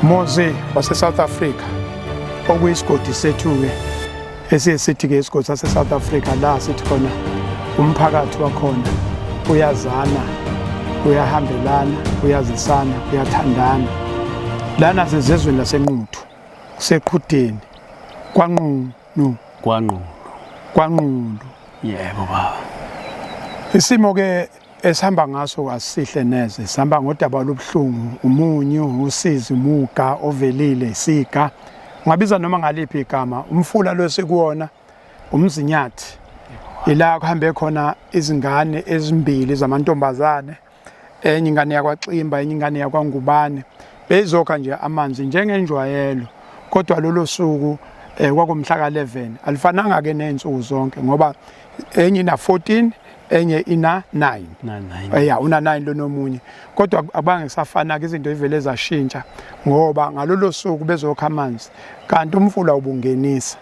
Mose wase South Africa okuyisigodi sethu-ke esiyesithi-ke isigodi sase South Africa la sithi khona umphakathi wakhona uyazana, uyahambelana, uyazisana, uyathandana. Lana sezezweni laseNquthu seqhudeni kwaNqulu. Yebo baba. Isimo-ke esihamba ngaso asihle neze, sihamba ngodaba lobuhlungu, umunyu, usizi, umuga ovelile, isiga. Ungabiza noma ngaliphi igama, umfula lo sekuwona umzinyathi. Ila kuhambe khona izingane ezimbili zamantombazane, enye ingane yakwaXimba, enye ingane yakwaNgubane. Bezokha nje amanzi njengenjwayelo. Kodwa lolo suku kwakumhla ka-11 alifananga ke nezinsuku zonke ngoba enye ina 14 enye ina 9 una 9 lo nomunye, kodwa abange kusafana ke izinto ivele zashintsha ngoba ngalolo suku bezokha amanzi kanti umfula ubungenisa.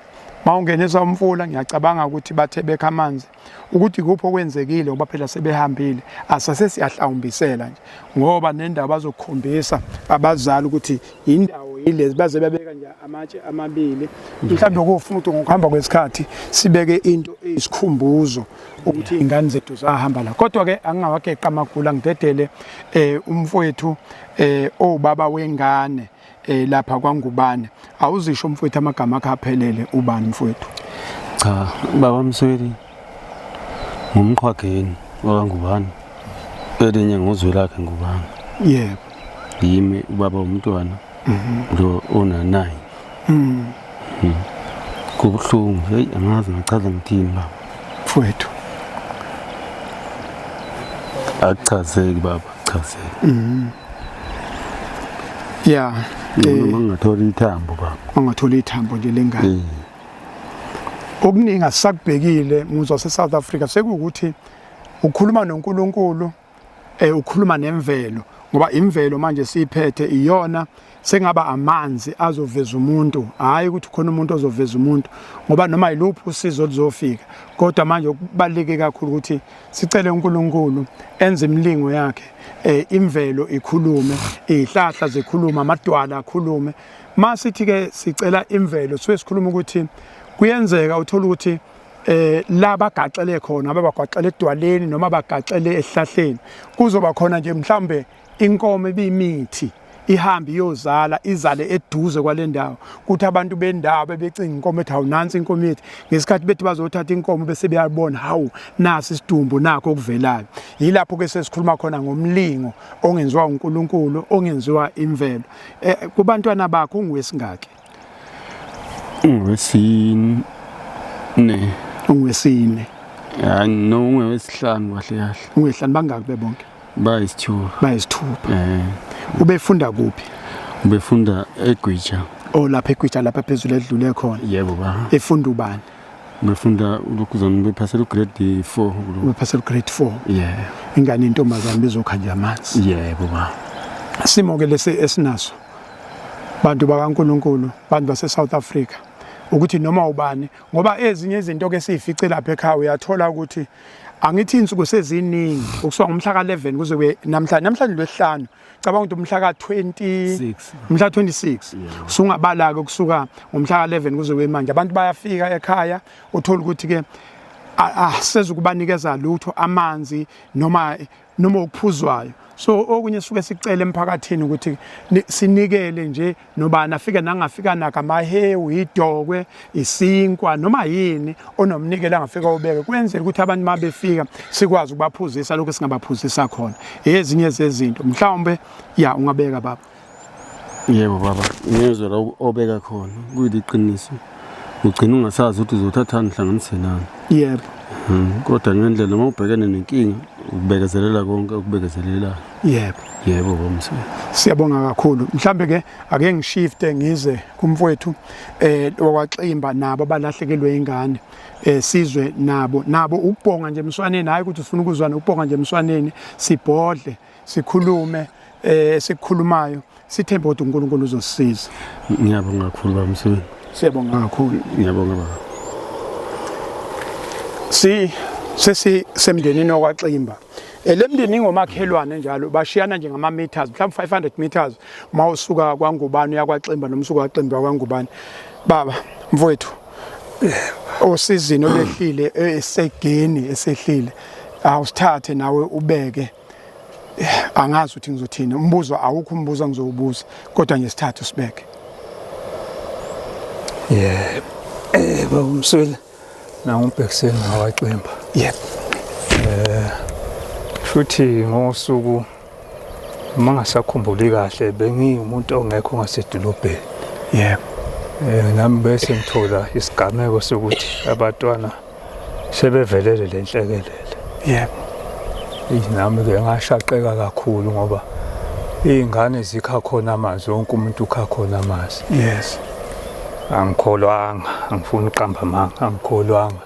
Mawungenisa umfula ngiyacabanga ukuthi bathe bekha amanzi ukuthi kupho okwenzekile ngoba phela sebehambile, asase siyahlawumbisela nje ngoba nendawo bazokukhombisa abazali ukuthi indawo yilezi baze babeka nje amatshe amabili mhlawumbe kufuna ukuthi ngokuhamba kwesikhathi sibeke into eyisikhumbuzo ukuthi ingane zethu zahamba la. Kodwa ke angingawageqa amagula ngidedele umfowethu obaba wengane lapha kwaNgubane. Awuzisho mfowethu amagama akhe aphelele ubani mfowethu? Cha, baba Msweli ngumqhwageni waNgubane. Elinye ngozwe lakhe Ngubane. Yebo. Yimi ubaba umntwana. Lo ona 9. Kubuhlungu, hey angazi ngichaza ngithini baba. Mfowethu. Akuchazeki baba, chazeki. Yeah. Ungathola ithambo baba. Ungathola ithambo nje lengane. Okuningi asakubhekile muzwa se-South Africa sekuwukuthi ukhuluma noNkulunkulu, ukhuluma nemvelo ngoba imvelo manje siyiphethe iyona sengaba amanzi azoveza umuntu, hayi ukuthi khona umuntu ozoveza umuntu ngoba noma yiluphi usizo oluzofika. Kodwa manje okubaleke kakhulu ukuthi sicele uNkulunkulu enze imilingo yakhe, imvelo ikhulume, izihlahla zikhuluma, amadwala akhulume. Masithi ke sicela imvelo sikhuluma ukuthi kuyenzeka uthola ukuthi laba gaxele khona ababagaxele edwaleni noma bagaxele esihlahleni kuzoba khona nje mhlambe inkomo ebiyimithi ihambe iyozala izale eduze kwalendawo kuthi abantu bendawo bebecinga inkomo ethi awunansi inkomo yethu ngesikhathi bethi bazothatha inkomo bese beyabona hawu nasi isidumbu nakho okuvelayo. Yilapho ke sesikhuluma khona ngomlingo ongenziwa uNkulunkulu, ongenziwa imvelo. Kubantwana bakho ungwesingaki? Ungwesine. Ungwesine. Ya no ungwesihlanu kahle kahle. Ungwehlanu bangaki bebonke? Bayisithupha. Ubefunda kuphi? Ubefunda eGwija. Oh lapha eGwija lapha phezulu edlule khona. Yebo baba. Efunda ubani? Ubefunda ulokhuzana bephasela grade 4. Ubephasela grade 4. Yeah. Ingane intombazane bezokha nje amanzi. Yebo baba. Simo ke lesi esinaso. Bantu bakaNkulunkulu, bantu base South Africa. Ukuthi noma ubani ngoba ezinye izinto ke sizifice lapha ekhaya uyathola ukuthi angithi insuku seziningi ukusuka ngomhla ka-11 kuze namhlanje lwesihlanu cabanga ukuthi umhla ka-26 umhla 26 usungabala ke kusuka ngomhla ka-11 kuze kwemanje abantu bayafika ekhaya uthola ukuthi ke sezukubanikeza lutho amanzi noma ukuphuzwayo. So okunye suke sicela emphakathini ukuthi sinikele nje nobani afike nangafika nakho amahewu, idokwe, isinkwa noma yini onomnikela angafika ubeke kwenzela ukuthi abantu mabefika sikwazi ukubaphuzisa lokho singabaphuzisa khona. Ezinye zezinto mhlawumbe ungabeka baba. Yebo baba, ngezwe la obeka khona kuyiqiniso. Ugcina ungasazi ukuthi uzothathana uhlanganise nani. Yebo. Kodwa ngendlela uma ubhekene nenkinga ubekezelela konke ukubekezelela. Yebo bomswe. Siyabonga kakhulu. Mhlambe ke ake ngishifte ngize kumfowethu wakwaXimba nabo balahlekelwe ingane. Sizwe nabo ukubonga nje emswaneni, hayi ukuthi ufuna ukuzwana, ukubonga nje emswaneni, sibhodle, sikhulume sikukhulumayo, sithembe ukuthi uNkulunkulu uzosisiza. Ngiyabonga kakhulu bamswe. Siyabonga kakhulu. Ngiyabonga baba. Sesi semndenini wakwaXimba lemndeni ngomakhelwane njalo bashiyana nje ngama meters mhlawumbe 500 meters mawusuka kwaNgubane yakwaXimba nomsuka kwaXimba kwaNgubane baba mfowethu osizini olehlile esegeni esehlile awusithathe nawe ubeke angazi ukuthi ngizothina umbuzo awukho umbuzo ngizowubuza kodwa nje sithathe usibeke baba Msweli na umbhekiseni ngawaXimba futhi ngosuku mangasakhumbuli kahle bengiumuntu ongekho ngasedolobheni nami bese ngithola isigameko sokuthi abantwana sebevelele lenhlekelele nami ke ngashaqeka kakhulu ngoba izingane zikha khona amazwi wonke umuntu ukha khona amazwi angikholwanga angifuni uqamba amanga angikholwanga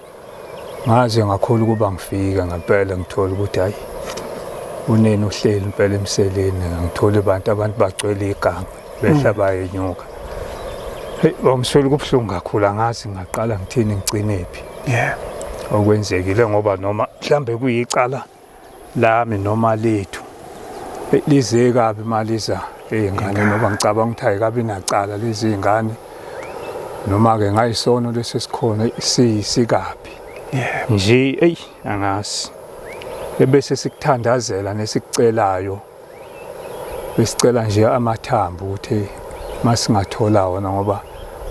ngaze ngakhola ukuba ngifika ngempela ngithola ukuthi hayi unene uhleli impela emseleni ngithola abantu bagcwele iganga behla bayenyuka Msweli kubhlungu kakhulu angazi ngaqala ngithini ngcinephi okwenzekile ngoba noma mhlambe kuyicala lami noma lethu lize kabi maliza izingane noma ngicabanga ukuthi ayikabi nacala lezi izingane noma ke ngayisono lesesikhona sikabi nje angazi ebese sikuthandazela nesicelayo besicela nje amathambo ukuthi masingathola wona ngoba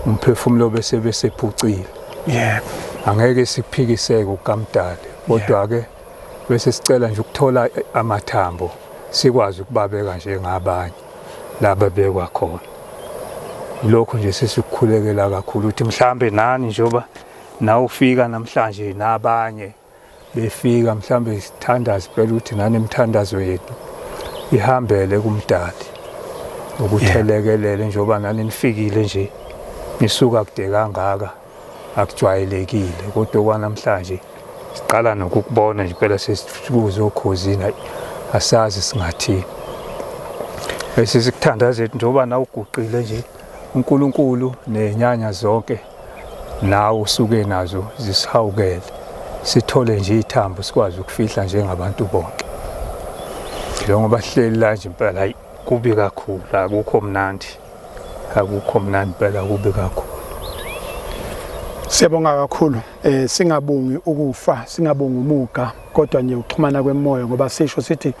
umphefumulo bese besephucile angeke siphikiseke ukamdali kodwa ke bese sicela nje ukuthola amathambo sikwazi ukubabeka njengabanye laba bekwa khona lokho nje sesikukhulekela kakhulu ukuthi mhlambe nani njoba na ufika namhlanje nabanye befika mhlambe sithandaza phela ukuthi nani imthandazo yethu ihambele kumdali ukuthelekelele njoba nani nifikile nje nisuka kude kangaka akujwayelekile kodwa kwanamhlanje siqala nokukubona nje phela sesikuzokhozini asazi singathini bese sikuthandaza njoba na uguqile nje uNkulunkulu nenyanya zonke nawe usuke nazo zisihawukele sithole nje ithambo sikwazi ukufihla njengabantu bonke njengoba hleli la nje impela hayi kubi kakhulu akukho mnandi phela kubi kakhulu Siyabonga kakhulu singabongi ukufa singabongi umuga kodwa nje uxhumana kwemoya ngoba sisho sithi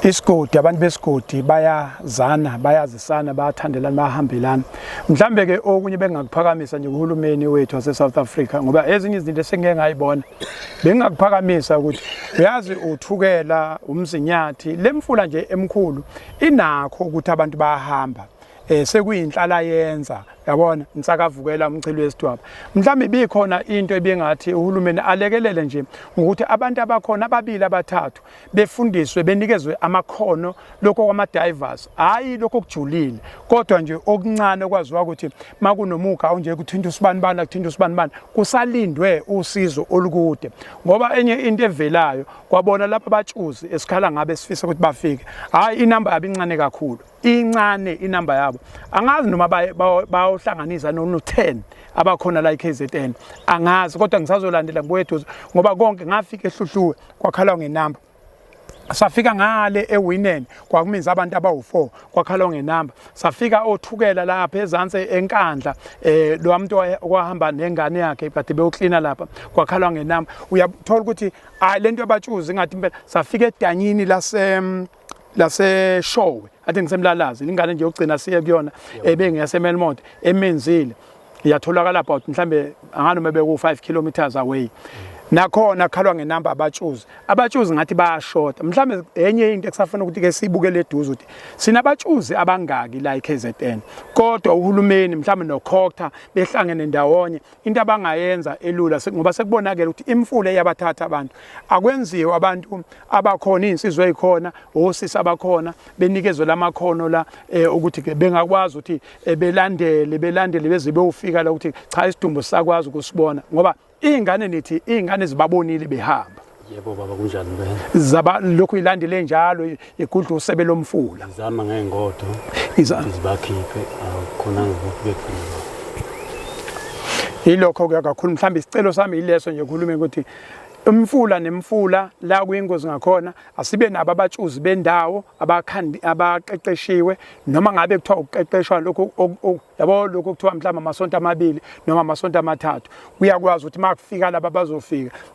isigodi abantu besigodi bayazana bayazisana bayathandelana bayahambelana mhlambe ke okunye bengakuphakamisa nje uhulumeni wethu wase South Africa ngoba ezinye izinto esengeke ngayibona bengakuphakamisa ukuthi uyazi uthukela umzinyathi lemfula nje emkhulu inakho ukuthi abantu bayahamba sekuyinhlala yenza yabona insakavukela umchilo wesidwaba mhlambe bikhona into ebengathi uhulumeni alekelele nje ukuthi abantu abakhona ababili abathathu befundiswe benikezwe amakhono lokho kwama divers hayi lokho kujulile kodwa nje okuncane okwaziwa ukuthi makunomuga unje kuthinta usibani kusalindwe usizo olukude ngoba enye into evelayo kwabona lapha abatshuzi esikhala ngabe sifisa ukuthi bafike hayi inamba yabo incane kakhulu incane inamba yabo angazi noma bahlanganisa no 10 abakhona la KZN angazi kodwa ngisazolandela ngwethu ngoba konke ngafika ehluhluwe kwakhala ngenamba safika ngale eWinene kwakumenza abantu abawu4 kwakhala ngenamba safika othukela lapha ezansi enkandla lo muntu okwahamba nengane yakhe kade beyoklina lapha kwakhala ngenamba uyathola ukuthi lento yabatshuzi ngathi impela safika edanyini lase show athi ngisemlalazi ingane nje yokugcina siye kuyona ebengiyase Melmont emenzile iyatholakala about mhlambe anganoma beku 5 kilometers away nakhona khalwa ngenamba abatshuzi ngathi bayashota mhlambe enye into ekusafuna ukuthi ke sibukele eduze ukuthi sinabatshuzi abangaki la eKZN kodwa uhulumeni mhlambe nokhokta behlangene ndawonye into abangayenza elula ngoba sekubonakala ukuthi imfule yabathatha abantu akwenziwe abantu abakhona insizwe ezikhona osisi abakhona benikezwe lamakhono la ukuthi ke bengakwazi ukuthi belandele beze beyofika la ukuthi cha isidumbu sakwazi ukusibona ngoba ingane zibabonile behamba yebo baba kunjani bena zaba lokhu ilandile njalo igudlu usebe lomfula zama ngengodo izibakhiphe khona ngokubekho ilokho kakhulu mhlambe isicelo sami ileso nje ukukhuluma ukuthi Umfula nemfula la kuyingozi ngakhona asibe nabo abatshuzi bendawo abaqeqeshiwe noma ngabe kuthiwa uqeqeshwa lokho yabo lokho kuthiwa mhlawumbe amasonto amabili noma amasonto amathathu uyakwazi ukuthi makufika laba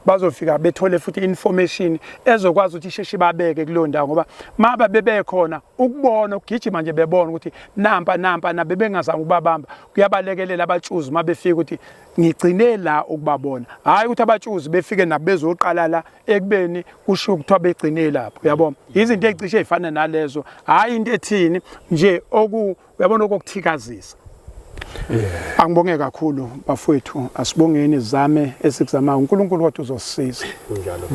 bazofika bethole futhi information ezokwazi ukuthi isheshe babeke kulo ndawo ngoba maba bebekhona ukubona ukugijima nje bebona ukuthi nampa nabe bengazange ukubabamba kuyabalekelela abatshuzi mabefika ukuthi ngigcine la ukubabona hayi ukuthi abatshuzi befike nabo bezoqala la ekubeni kusho ukuthiwa begcine lapho uyabona izinto ezicishe ezifana nalezo hayi into ethini nje uyabona okuthikazisa. Angibonge kakhulu bafowethu asibongeni izame esikuzamayo uNkulunkulu kodwa uzosisiza. Njalo.